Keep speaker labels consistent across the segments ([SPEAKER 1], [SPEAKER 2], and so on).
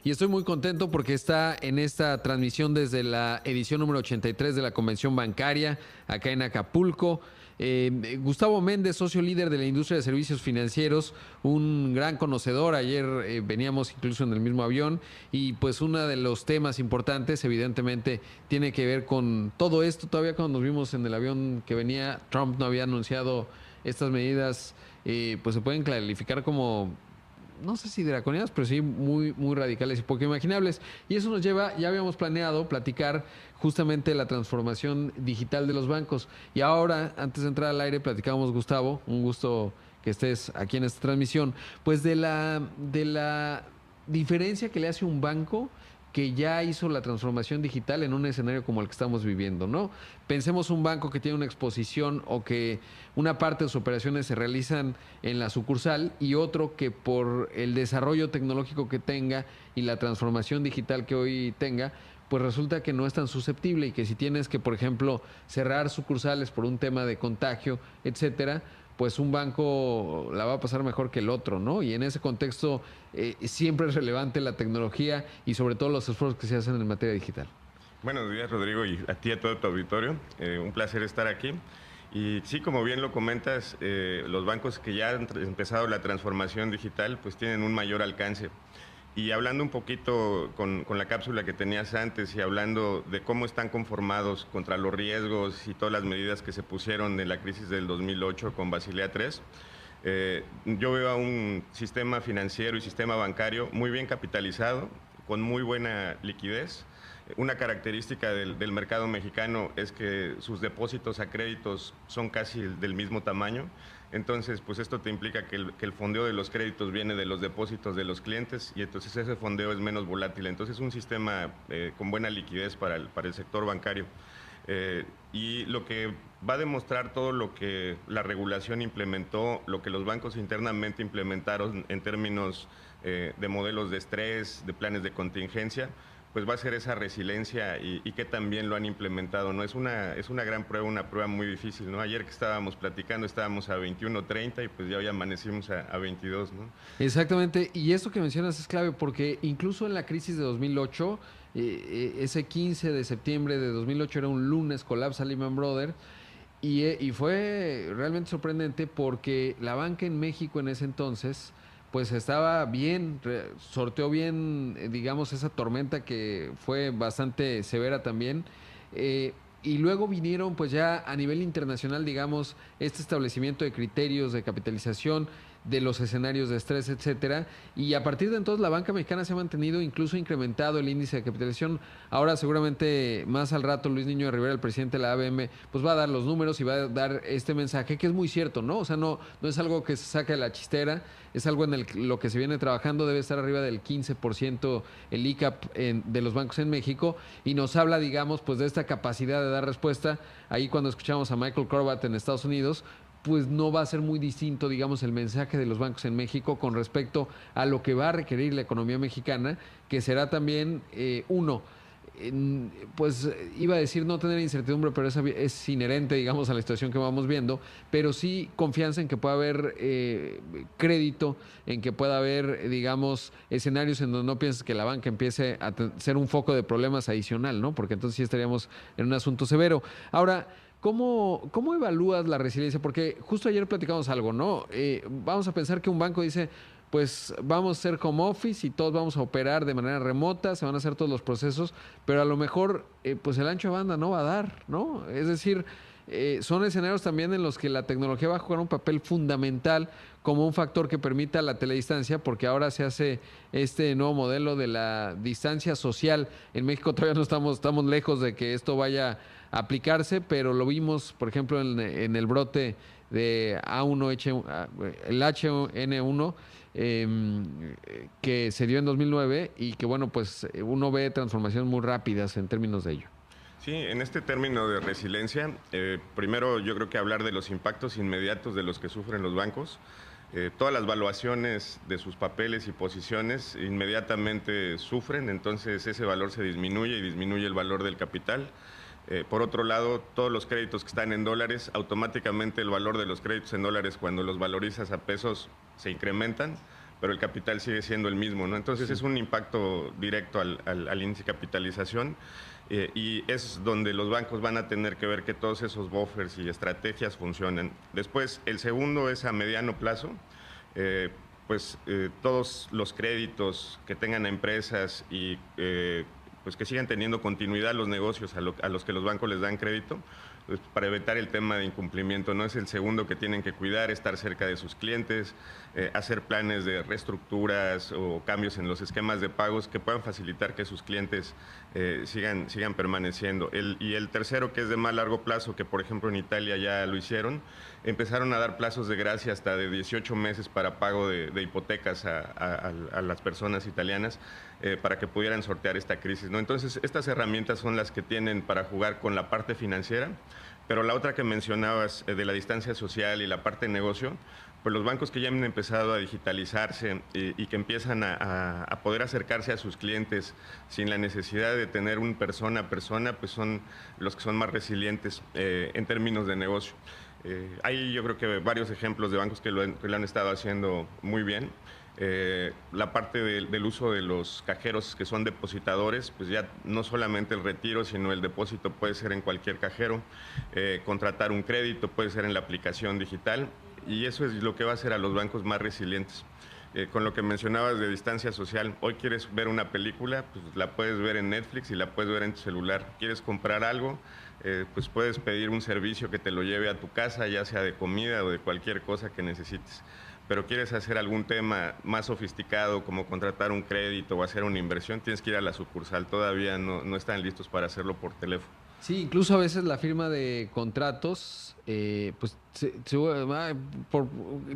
[SPEAKER 1] y estoy muy contento porque está en esta transmisión desde la edición número 83 de la Convención Bancaria, acá en Acapulco. Gustavo Méndez, socio líder de la industria de servicios financieros, un gran conocedor. Ayer veníamos incluso en el mismo avión y pues uno de los temas importantes evidentemente tiene que ver con todo esto. Todavía cuando nos vimos en el avión que venía, Trump no había anunciado estas medidas, pues se pueden clarificar como no sé si draconianas, pero sí muy radicales y poco imaginables. Y eso nos lleva, ya habíamos planeado platicar justamente la transformación digital de los bancos. Y ahora, antes de entrar al aire, platicábamos, Gustavo, un gusto que estés aquí en esta transmisión, pues de la diferencia que le hace un banco que ya hizo la transformación digital en un escenario como el que estamos viviendo, ¿no? Pensemos un banco que tiene una exposición o que una parte de sus operaciones se realizan en la sucursal y otro que por el desarrollo tecnológico que tenga y la transformación digital que hoy tenga, pues resulta que no es tan susceptible y que si tienes que, por ejemplo, cerrar sucursales por un tema de contagio, etcétera, pues un banco la va a pasar mejor que el otro, ¿no? Y en ese contexto siempre es relevante la tecnología y sobre todo los esfuerzos que se hacen en materia digital.
[SPEAKER 2] Buenos días, Rodrigo, y a ti y a todo tu auditorio. Un placer estar aquí. Y sí, como bien lo comentas, los bancos que ya han empezado la transformación digital, pues tienen un mayor alcance. Y hablando un poquito con la cápsula que tenías antes y hablando de cómo están conformados contra los riesgos y todas las medidas que se pusieron en la crisis del 2008 con Basilea III, yo veo a un sistema financiero y sistema bancario muy bien capitalizado, con muy buena liquidez. Una característica del mercado mexicano es que sus depósitos a créditos son casi del mismo tamaño. Entonces, pues esto te implica que el fondeo de los créditos viene de los depósitos de los clientes y entonces ese fondeo es menos volátil. Entonces, es un sistema con buena liquidez para el sector bancario. Y lo que va a demostrar todo lo que la regulación implementó, lo que los bancos internamente implementaron en términos de modelos de estrés, de planes de contingencia, pues va a ser esa resiliencia y que también lo han implementado, ¿no? Es una gran prueba, una prueba muy difícil, ¿no? Ayer que estábamos platicando estábamos a 21.30 y pues ya hoy amanecimos a 22, ¿no?
[SPEAKER 1] Exactamente, y esto que mencionas es clave porque incluso en la crisis de 2008, ese 15 de septiembre de 2008 era un lunes, colapsa Lehman Brothers, y fue realmente sorprendente porque la banca en México en ese entonces pues estaba bien, sorteó bien, digamos, esa tormenta que fue bastante severa también. Y luego vinieron pues ya a nivel internacional, digamos, este establecimiento de criterios de capitalización, de los escenarios de estrés, etcétera. Y a partir de entonces la banca mexicana se ha mantenido, incluso incrementado el índice de capitalización. Ahora seguramente más al rato Luis Niño de Rivera, el presidente de la ABM, pues va a dar los números y va a dar este mensaje que es muy cierto, ¿no? O sea, no es algo que se saca de la chistera, es algo en lo que se viene trabajando, debe estar arriba del 15% el ICAP de los bancos en México y nos habla, digamos, pues de esta capacidad de dar respuesta. Ahí cuando escuchamos a Michael Corbat en Estados Unidos, pues no va a ser muy distinto, digamos, el mensaje de los bancos en México con respecto a lo que va a requerir la economía mexicana, que será también, pues iba a decir no tener incertidumbre, pero es inherente, digamos, a la situación que vamos viendo, pero sí confianza en que pueda haber crédito, en que pueda haber, digamos, escenarios en donde no pienses que la banca empiece a ser un foco de problemas adicional, ¿no? Porque entonces sí estaríamos en un asunto severo. Ahora, ¿cómo evalúas la resiliencia? Porque justo ayer platicamos algo, ¿no? Vamos a pensar que un banco dice, pues vamos a hacer home office y todos vamos a operar de manera remota, se van a hacer todos los procesos, pero a lo mejor, pues el ancho de banda no va a dar, ¿no? Es decir, son escenarios también en los que la tecnología va a jugar un papel fundamental como un factor que permita la teledistancia, porque ahora se hace este nuevo modelo de la distancia social. En México todavía no estamos lejos de que esto vaya a aplicarse, pero lo vimos, por ejemplo, en el brote de el HN1, que se dio en 2009 y que, bueno, pues uno ve transformaciones muy rápidas en términos de ello.
[SPEAKER 2] Sí, en este término de resiliencia, primero yo creo que hablar de los impactos inmediatos de los que sufren los bancos. Todas las valuaciones de sus papeles y posiciones inmediatamente sufren, entonces ese valor se disminuye y disminuye el valor del capital. Por otro lado, todos los créditos que están en dólares, automáticamente el valor de los créditos en dólares cuando los valorizas a pesos se incrementan, pero el capital sigue siendo el mismo, ¿no? Entonces es un impacto directo al índice de capitalización. Y es donde los bancos van a tener que ver que todos esos buffers y estrategias funcionen. Después, el segundo es a mediano plazo. Todos los créditos que tengan empresas y pues que sigan teniendo continuidad los negocios a los que los bancos les dan crédito, pues para evitar el tema de incumplimiento, ¿no? Es el segundo que tienen que cuidar, estar cerca de sus clientes, hacer planes de reestructuras o cambios en los esquemas de pagos que puedan facilitar que sus clientes sigan permaneciendo. Y el tercero, que es de más largo plazo, que por ejemplo en Italia ya lo hicieron, empezaron a dar plazos de gracia hasta de 18 meses para pago de hipotecas a las personas italianas para que pudieran sortear esta crisis, ¿no? Entonces, estas herramientas son las que tienen para jugar con la parte financiera, pero la otra que mencionabas de la distancia social y la parte de negocio, pues los bancos que ya han empezado a digitalizarse y que empiezan a poder acercarse a sus clientes sin la necesidad de tener un persona a persona, pues son los que son más resilientes en términos de negocio. Hay yo creo que varios ejemplos de bancos que lo han estado haciendo muy bien. La parte del uso de los cajeros que son depositadores, pues ya no solamente el retiro, sino el depósito puede ser en cualquier cajero, contratar un crédito puede ser en la aplicación digital, y eso es lo que va a hacer a los bancos más resilientes. Con lo que mencionabas de distancia social, hoy quieres ver una película, pues la puedes ver en Netflix y la puedes ver en tu celular. Quieres comprar algo, pues puedes pedir un servicio que te lo lleve a tu casa, ya sea de comida o de cualquier cosa que necesites. Pero quieres hacer algún tema más sofisticado, como contratar un crédito o hacer una inversión, tienes que ir a la sucursal. Todavía no están listos para hacerlo por teléfono.
[SPEAKER 1] Sí, incluso a veces la firma de contratos, pues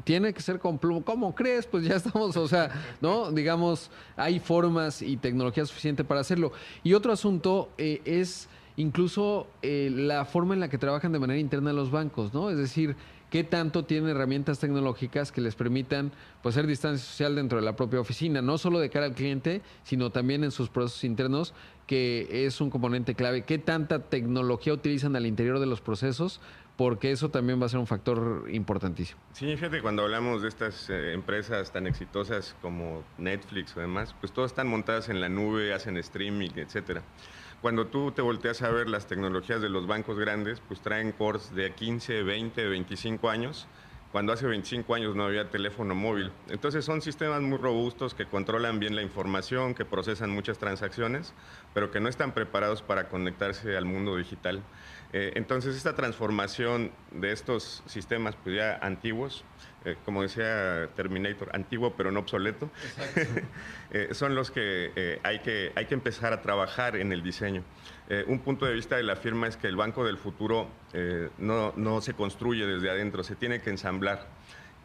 [SPEAKER 1] tiene que ser con pluma. ¿Cómo crees? Pues ya estamos, o sea, ¿no? Digamos, hay formas y tecnología suficiente para hacerlo. Y otro asunto es incluso la forma en la que trabajan de manera interna los bancos, ¿no? Es decir, qué tanto tienen herramientas tecnológicas que les permitan pues, hacer distancia social dentro de la propia oficina, no solo de cara al cliente, sino también en sus procesos internos, que es un componente clave. ¿Qué tanta tecnología utilizan al interior de los procesos? Porque eso también va a ser un factor importantísimo.
[SPEAKER 2] Sí, fíjate, cuando hablamos de estas empresas tan exitosas como Netflix o demás, pues todas están montadas en la nube, hacen streaming, etcétera. Cuando tú te volteas a ver las tecnologías de los bancos grandes, pues traen cores de 15, 20, 25 años, cuando hace 25 años no había teléfono móvil. Entonces son sistemas muy robustos que controlan bien la información, que procesan muchas transacciones, pero que no están preparados para conectarse al mundo digital. Entonces esta transformación de estos sistemas pues ya antiguos, como decía Terminator, antiguo pero no obsoleto, son los que hay que empezar a trabajar en el diseño. Un punto de vista de la firma es que el banco del futuro no se construye desde adentro, se tiene que ensamblar.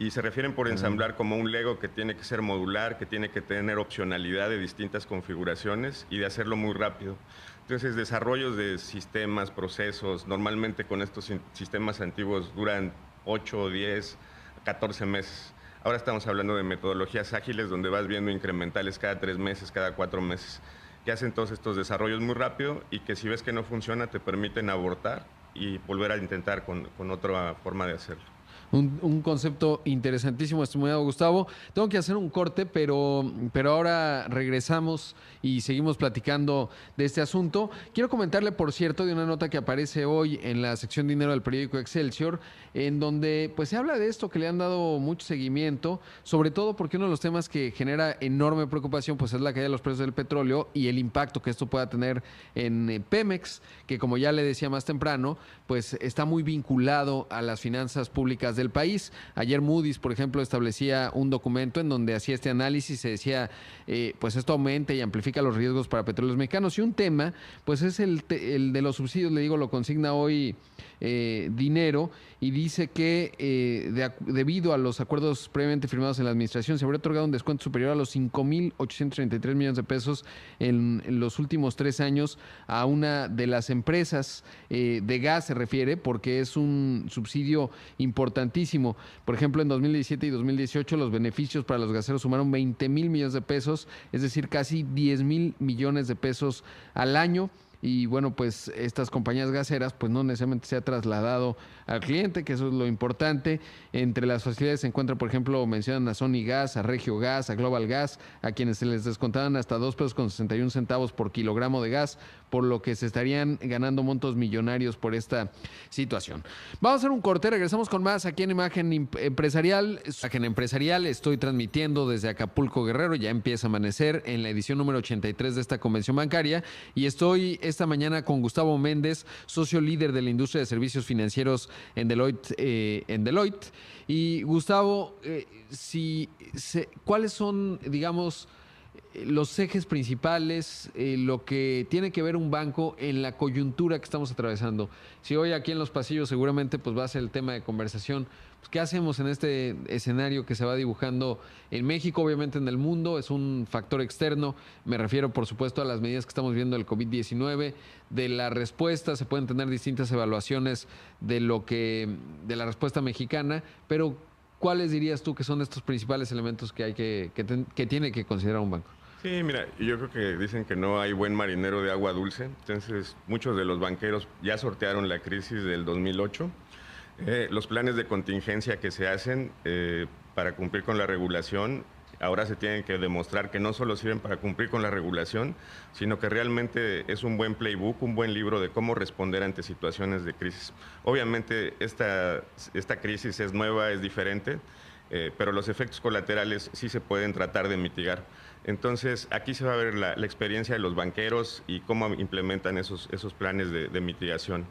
[SPEAKER 2] Y se refieren por ensamblar como un Lego que tiene que ser modular, que tiene que tener opcionalidad de distintas configuraciones y de hacerlo muy rápido. Entonces, desarrollos de sistemas, procesos, normalmente con estos sistemas antiguos duran 8, 10, 14 meses. Ahora estamos hablando de metodologías ágiles donde vas viendo incrementales cada 3 meses, cada 4 meses, que hacen todos estos desarrollos muy rápido y que si ves que no funciona te permiten abortar y volver a intentar con otra forma de hacerlo.
[SPEAKER 1] Un concepto interesantísimo, estimado Gustavo. Tengo que hacer un corte, pero ahora regresamos y seguimos platicando de este asunto. Quiero comentarle, por cierto, de una nota que aparece hoy en la sección Dinero del periódico Excelsior, en donde pues se habla de esto que le han dado mucho seguimiento, sobre todo porque uno de los temas que genera enorme preocupación pues es la caída de los precios del petróleo y el impacto que esto pueda tener en Pemex, que como ya le decía más temprano, pues está muy vinculado a las finanzas públicas del país. Ayer Moody's, por ejemplo, establecía un documento en donde hacía este análisis, se decía, pues esto aumenta y amplifica los riesgos para petróleos mexicanos. Y un tema, pues es el de los subsidios, le digo, lo consigna hoy Dinero, y dice que debido a los acuerdos previamente firmados en la administración, se habría otorgado un descuento superior a los 5,833 millones de pesos en los últimos 3 años a una de las empresas de gas, se refiere, porque es un subsidio importantísimo. Por ejemplo, en 2017 y 2018 los beneficios para los gaseros sumaron 20,000 millones de pesos, es decir, casi 10,000 millones de pesos al año. y bueno, pues estas compañías gaseras pues no necesariamente se ha trasladado al cliente, que eso es lo importante. Entre las facilidades se encuentra, por ejemplo, mencionan a Sony Gas, a Regio Gas, a Global Gas, a quienes se les descontaban hasta 2,61 pesos por kilogramo de gas, por lo que se estarían ganando montos millonarios por esta situación. Vamos a hacer un corte, regresamos con más aquí en Imagen Empresarial. Imagen Empresarial, estoy transmitiendo desde Acapulco, Guerrero, ya empieza a amanecer en la edición número 83 de esta convención bancaria y estoy esta mañana con Gustavo Méndez, socio líder de la industria de servicios financieros en Deloitte. Y Gustavo, ¿cuáles son, digamos, los ejes principales, lo que tiene que ver un banco en la coyuntura que estamos atravesando? Si hoy aquí en los pasillos seguramente pues va a ser el tema de conversación, pues, ¿qué hacemos en este escenario que se va dibujando en México, obviamente en el mundo? Es un factor externo, me refiero por supuesto a las medidas que estamos viendo del COVID-19, de la respuesta, se pueden tener distintas evaluaciones de la respuesta mexicana, pero ¿cuáles dirías tú que son estos principales elementos que tiene que considerar un banco?
[SPEAKER 2] Sí, mira, yo creo que dicen que no hay buen marinero de agua dulce, entonces muchos de los banqueros ya sortearon la crisis del 2008. Los planes de contingencia que se hacen para cumplir con la regulación ahora se tienen que demostrar que no solo sirven para cumplir con la regulación, sino que realmente es un buen playbook, un buen libro de cómo responder ante situaciones de crisis. Obviamente esta crisis es nueva, es diferente, pero los efectos colaterales sí se pueden tratar de mitigar. Entonces, aquí se va a ver la experiencia de los banqueros y cómo implementan esos planes de mitigación.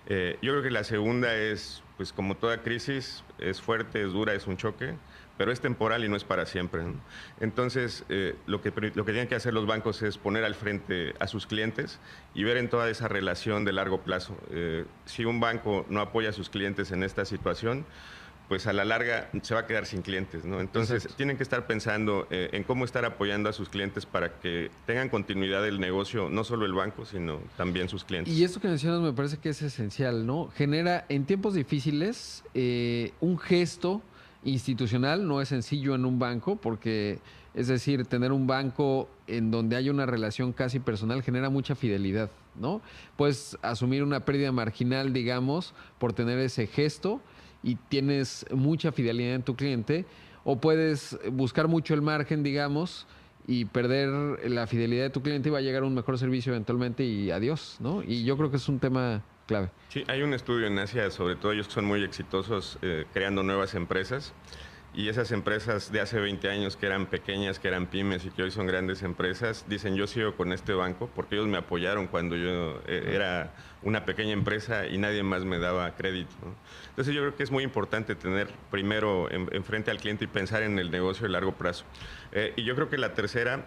[SPEAKER 2] Yo creo que la segunda es, pues como toda crisis, es fuerte, es dura, es un choque, pero es temporal y no es para siempre, ¿no? Entonces, lo que tienen que hacer los bancos es poner al frente a sus clientes y ver en toda esa relación de largo plazo. Si un banco no apoya a sus clientes en esta situación, pues a la larga se va a quedar sin clientes, ¿no? Entonces, exacto, tienen que estar pensando en cómo estar apoyando a sus clientes para que tengan continuidad del negocio, no solo el banco, sino también sus clientes.
[SPEAKER 1] Y esto que mencionas me parece que es esencial, ¿no? Genera en tiempos difíciles un gesto institucional, no es sencillo en un banco, porque es decir, tener un banco en donde hay una relación casi personal genera mucha fidelidad, ¿no? Puedes asumir una pérdida marginal, digamos, por tener ese gesto, y tienes mucha fidelidad en tu cliente, o puedes buscar mucho el margen, digamos, y perder la fidelidad de tu cliente y va a llegar un mejor servicio eventualmente y adiós, ¿no? Y yo creo que es un tema clave.
[SPEAKER 2] Sí, hay un estudio en Asia, sobre todo ellos que son muy exitosos creando nuevas empresas, y esas empresas de hace 20 años que eran pequeñas, que eran pymes y que hoy son grandes empresas, dicen yo sigo con este banco porque ellos me apoyaron cuando yo era una pequeña empresa y nadie más me daba crédito, ¿no? Entonces yo creo que es muy importante tener primero enfrente al cliente y pensar en el negocio de largo plazo. Y yo creo que la tercera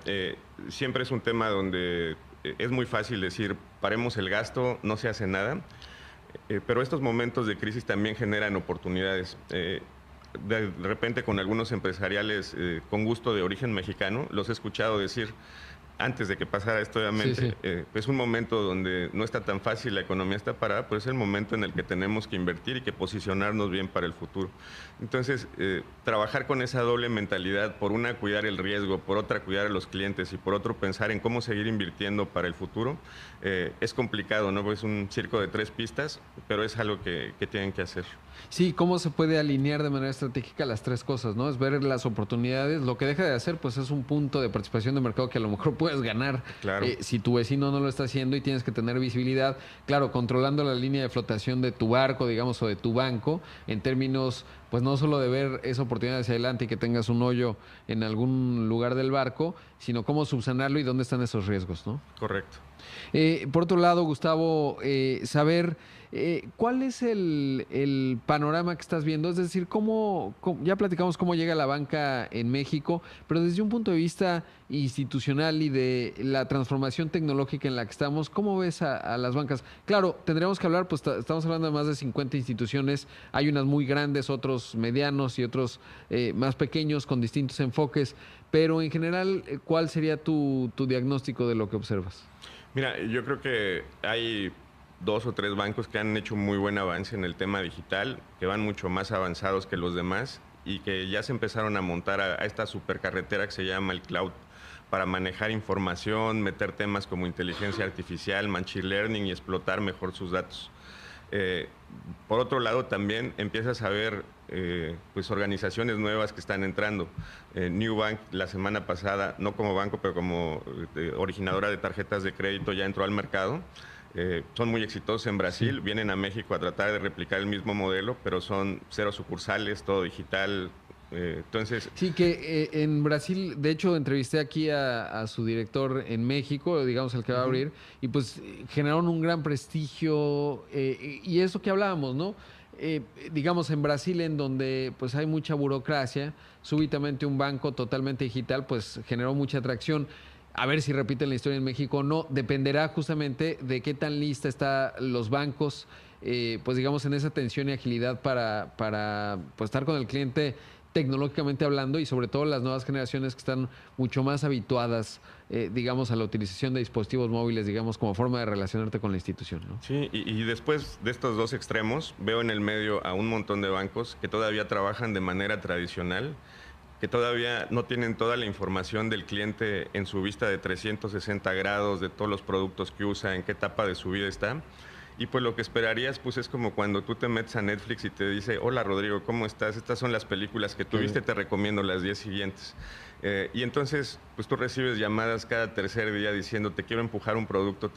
[SPEAKER 2] siempre es un tema donde es muy fácil decir paremos el gasto, no se hace nada, pero estos momentos de crisis también generan oportunidades. De repente con algunos empresariales con gusto de origen mexicano, los he escuchado decir, antes de que pasara esto obviamente, es un momento donde no está tan fácil, la economía está parada, pero es el momento en el que tenemos que invertir y que posicionarnos bien para el futuro. Entonces, trabajar con esa doble mentalidad, por una cuidar el riesgo, por otra cuidar a los clientes y por otro pensar en cómo seguir invirtiendo para el futuro, es complicado, ¿no? Es un circo de tres pistas, pero es algo que tienen que hacer.
[SPEAKER 1] Sí, ¿cómo se puede alinear de manera estratégica las tres cosas, ¿no? Es ver las oportunidades. Lo que deja de hacer, pues es un punto de participación de mercado que a lo mejor puedes ganar, claro, si tu vecino no lo está haciendo, y tienes que tener visibilidad, claro, controlando la línea de flotación de tu barco, digamos, o de tu banco, en términos, pues no solo de ver esa oportunidad hacia adelante y que tengas un hoyo en algún lugar del barco, sino cómo subsanarlo y dónde están esos riesgos, ¿no?
[SPEAKER 2] Correcto.
[SPEAKER 1] Por otro lado, Gustavo, saber cuál es el panorama que estás viendo, es decir, ya platicamos cómo llega la banca en México, pero desde un punto de vista institucional y de la transformación tecnológica en la que estamos, ¿cómo ves a las bancas? Claro, tendríamos que hablar, pues estamos hablando de más de 50 instituciones, hay unas muy grandes, otros medianos y otros más pequeños con distintos enfoques, pero en general, ¿cuál sería tu diagnóstico de lo que observas?
[SPEAKER 2] Mira, yo creo que hay 2 o 3 bancos que han hecho muy buen avance en el tema digital, que van mucho más avanzados que los demás y que ya se empezaron a montar a esta supercarretera que se llama el cloud, para manejar información, meter temas como inteligencia artificial, machine learning y explotar mejor sus datos. Por otro lado, también empiezas a ver pues organizaciones nuevas que están entrando. Nubank la semana pasada, no como banco, pero como originadora de tarjetas de crédito, ya entró al mercado. Son muy exitosos en Brasil, vienen a México a tratar de replicar el mismo modelo, pero son 0 sucursales, todo digital. Entonces...
[SPEAKER 1] Sí, que en Brasil, de hecho, entrevisté aquí a su director en México, digamos, el que va a abrir, y pues generaron un gran prestigio, y eso que hablábamos, ¿no? Digamos, en Brasil, en donde pues hay mucha burocracia, súbitamente un banco totalmente digital, pues generó mucha atracción. A ver si repiten la historia en México o no, dependerá justamente de qué tan lista están los bancos, pues digamos, en esa atención y agilidad para pues, estar con el cliente tecnológicamente hablando, y sobre todo las nuevas generaciones que están mucho más habituadas, digamos, a la utilización de dispositivos móviles, digamos, como forma de relacionarte con la institución, ¿no?
[SPEAKER 2] Sí, y después de estos dos extremos, veo en el medio a un montón de bancos que todavía trabajan de manera tradicional, que todavía no tienen toda la información del cliente en su vista de 360 grados, de todos los productos que usa, en qué etapa de su vida está. Y pues lo que esperarías pues es como cuando tú te metes a Netflix y te dice: hola Rodrigo, ¿cómo estás? Estas son las películas que tuviste, te recomiendo las 10 siguientes. Y entonces pues tú recibes llamadas cada tercer día diciendo: te quiero empujar un producto,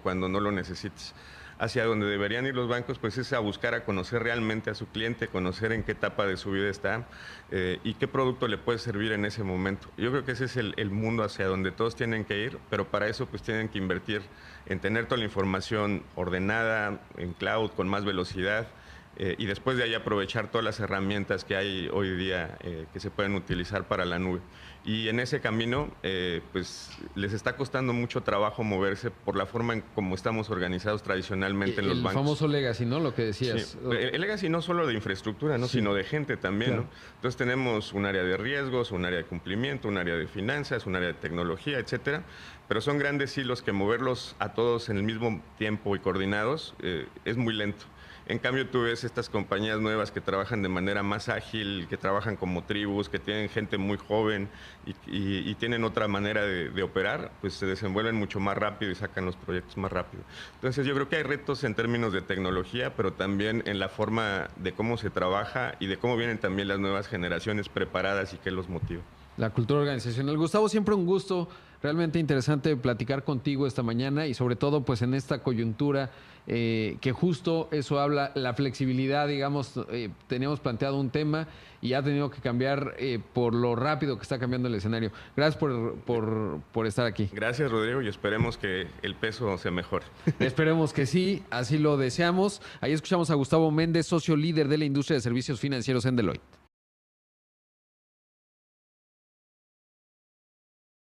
[SPEAKER 2] cuando no lo necesites. Hacia donde deberían ir los bancos pues es a buscar a conocer realmente a su cliente, conocer en qué etapa de su vida está y qué producto le puede servir en ese momento. Yo creo que ese es el mundo hacia donde todos tienen que ir, pero para eso pues tienen que invertir en tener toda la información ordenada, en cloud, con más velocidad, y después de ahí aprovechar todas las herramientas que hay hoy día que se pueden utilizar para la nube. Y en ese camino, pues les está costando mucho trabajo moverse por la forma en cómo estamos organizados tradicionalmente en los bancos.
[SPEAKER 1] El famoso legacy, ¿no? Lo que decías.
[SPEAKER 2] Sí. El legacy no solo de infraestructura, ¿no? Sí. Sino de gente también, claro. ¿No? Entonces tenemos un área de riesgos, un área de cumplimiento, un área de finanzas, un área de tecnología, etcétera. Pero son grandes hilos que moverlos a todos en el mismo tiempo y coordinados es muy lento. En cambio, tú ves estas compañías nuevas que trabajan de manera más ágil, que trabajan como tribus, que tienen gente muy joven y tienen otra manera de operar, pues se desenvuelven mucho más rápido y sacan los proyectos más rápido. Entonces, yo creo que hay retos en términos de tecnología, pero también en la forma de cómo se trabaja y de cómo vienen también las nuevas generaciones preparadas y qué los motiva.
[SPEAKER 1] La cultura organizacional. Gustavo, siempre un gusto, realmente interesante platicar contigo esta mañana y sobre todo pues en esta coyuntura que justo eso habla, la flexibilidad, digamos, teníamos planteado un tema y ha tenido que cambiar por lo rápido que está cambiando el escenario. Gracias por estar aquí.
[SPEAKER 2] Gracias, Rodrigo, y esperemos que el peso se mejore.
[SPEAKER 1] Esperemos que sí, así lo deseamos. Ahí escuchamos a Gustavo Méndez, socio líder de la industria de servicios financieros en Deloitte.